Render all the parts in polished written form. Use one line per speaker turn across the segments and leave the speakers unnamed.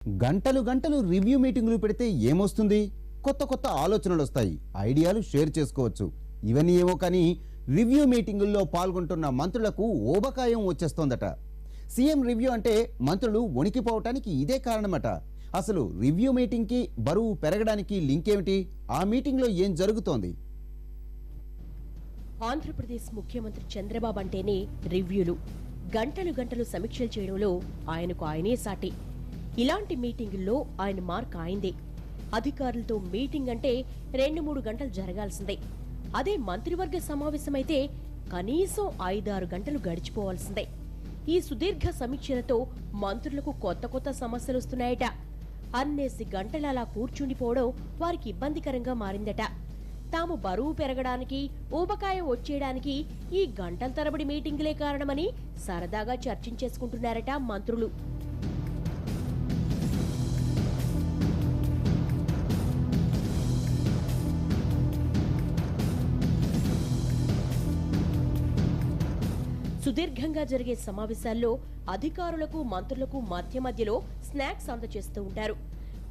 గంటలు గంటలు రివ్యూ మీటింగులు పెడితే ఏమొస్తుంది? కొత్త కొత్త ఆలోచనలు వస్తాయి, ఐడియాలు షేర్ చేసుకోవచ్చు. ఇవన్నీ ఏమో కానీ రివ్యూ మీటింగుల్లో పాల్గొంటున్న మంత్రులకు ఓబకాయం వచ్చేస్తోందట. సీఎం రివ్యూ అంటే మంత్రులు వణికిపోవటానికి ఇదే కారణమట. అసలు రివ్యూ మీటింగ్కి బరువు పెరగడానికి లింక్ ఏమిటి? ఆ మీటింగ్లో ఏం జరుగుతోంది?
ఆంధ్రప్రదేశ్ ముఖ్యమంత్రి చంద్రబాబు అంటేనే రివ్యూలు. గంటలు గంటలు సమీక్షలు చేయడంలో ఆయనకు ఆయనే సాటి. ఇలాంటి మీటింగుల్లో ఆయన మార్క్ ఆయిందే. అధికారులతో మీటింగ్ అంటే 2-3 గంటలు జరగాల్సిందే. అదే మంత్రివర్గ సమావేశమైతే కనీసం 5-6 గంటలు గడిచిపోవాల్సిందే. ఈ సుదీర్ఘ సమీక్షలతో మంత్రులకు కొత్త కొత్త సమస్యలు వస్తున్నాయట. అన్నేసి గంటలు అలా కూర్చుండిపోవడం వారికి ఇబ్బందికరంగా మారిందట. తాము బరువు పెరగడానికి, ఊబకాయం వచ్చేయడానికి ఈ గంటల తరబడి మీటింగులే కారణమని సరదాగా చర్చించేసుకుంటున్నారట మంత్రులు. సుదీర్ఘంగా జరిగే సమావేశాల్లో అధికారులకు, మంత్రులకు మధ్యలో స్నాక్స్ అందజేస్తూ ఉంటారు.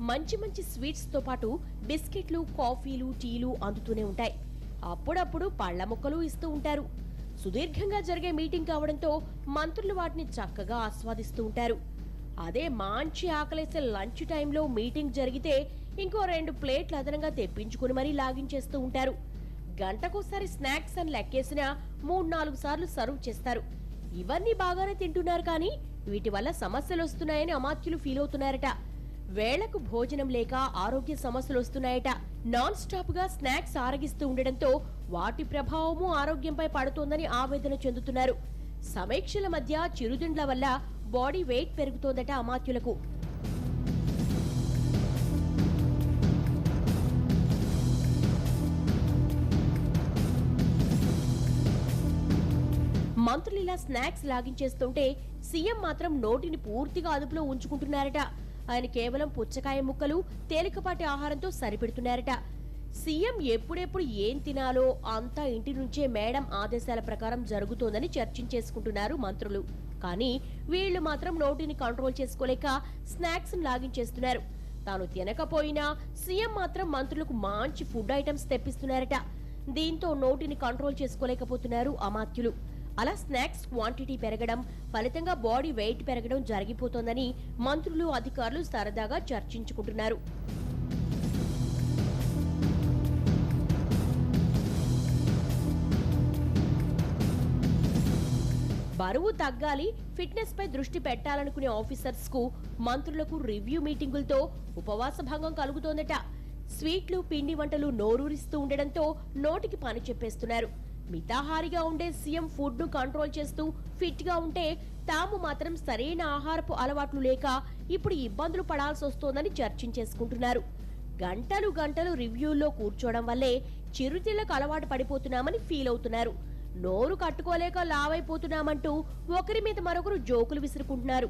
మంచి మంచి స్వీట్స్ తో పాటు బిస్కెట్లు, కాఫీలు, టీలు అందుతూనే ఉంటాయి. అప్పుడప్పుడు పళ్ల ముక్కలు ఇస్తూ ఉంటారు. సుదీర్ఘంగా జరిగే మీటింగ్ కావడంతో మంత్రులు వాటిని చక్కగా ఆస్వాదిస్తూ ఉంటారు. అదే మంచి ఆకలేసే లంచ్ టైంలో మీటింగ్ జరిగితే ఇంకో 2 ప్లేట్లు అదనంగా తెప్పించుకుని మరీ లాగించేస్తూ ఉంటారు. గంటకోసారి స్నాక్స్ అని లెక్కేసినా 3-4 సార్లు సర్వ్ చేస్తారు. ఇవన్నీ బాగానే తింటున్నారు, కానీ వీటి వల్ల సమస్యలు వస్తున్నాయని అమాత్యులు ఫీల్ అవుతున్నారట. వేళకు భోజనం లేక ఆరోగ్య సమస్యలు వస్తున్నాయట. నాన్ స్టాప్ గా స్నాక్స్ ఆరగిస్తూ ఉండడంతో వాటి ప్రభావము ఆరోగ్యంపై పడుతోందని ఆవేదన చెందుతున్నారు. సమీక్షల మధ్య చిరుతిండ్ల వల్ల బాడీ వెయిట్ పెరుగుతోందట అమాత్యులకు. మంత్రులు ఇలా స్నాక్స్ లాగించేస్తుంటే సీఎం మాత్రం నోటిని పూర్తిగా అదుపులో ఉంచుకుంటున్నారట. ఆయన కేవలం పుచ్చకాయ ముక్కలు, తేలికపాటి ఆహారంతో సరిపెడుతున్నారట. సీఎం ఎప్పుడెప్పుడు ఏం తినాలో అంతా ఇంటి నుంచే మేడం ఆదేశాల ప్రకారం జరుగుతోందని చర్చించేసుకుంటున్నారు మంత్రులు. కానీ వీళ్లు మాత్రం నోటిని కంట్రోల్ చేసుకోలేక స్నాక్స్ లాగించేస్తున్నారు. తాను తినకపోయినా సీఎం మాత్రం మంత్రులకు మంచి ఫుడ్ ఐటమ్స్ తెప్పిస్తున్నారట. దీంతో నోటిని కంట్రోల్ చేసుకోలేకపోతున్నారు అమాత్యులు. అలా స్నాక్స్ క్వాంటిటీ పెరగడం, ఫలితంగా బాడీ వెయిట్ పెరగడం జరిగిపోతోందని మంత్రులు, అధికారులు సరదాగా చర్చించుకుంటున్నారు. బరువు తగ్గాలి, ఫిట్నెస్ పై దృష్టి పెట్టాలనుకునే ఆఫీసర్స్ కు, మంత్రులకు రివ్యూ మీటింగులతో ఉపవాస భంగం కలుగుతోందట. స్వీట్లు, పిండి వంటలు నోరూరిస్తూ ఉండడంతో నోటికి పని చెప్పేస్తున్నారు. మితాహారిగా ఉండే సీఎం ఫుడ్ ను కంట్రోల్ చేస్తూ ఫిట్ గా ఉంటే తాము మాత్రం సరైన ఆహారపు అలవాట్లు లేక ఇప్పుడు ఇబ్బందులు పడాల్సి వస్తోందని చర్చించేసుకుంటున్నారు. గంటలు గంటలు రివ్యూల్లో కూర్చోవడం వల్లే చిరుతిళ్లకు అలవాటు పడిపోతున్నామని ఫీల్ అవుతున్నారు. నోరు కట్టుకోలేక లావైపోతున్నామంటూ ఒకరి మీద మరొకరు జోకులు విసురుకుంటున్నారు.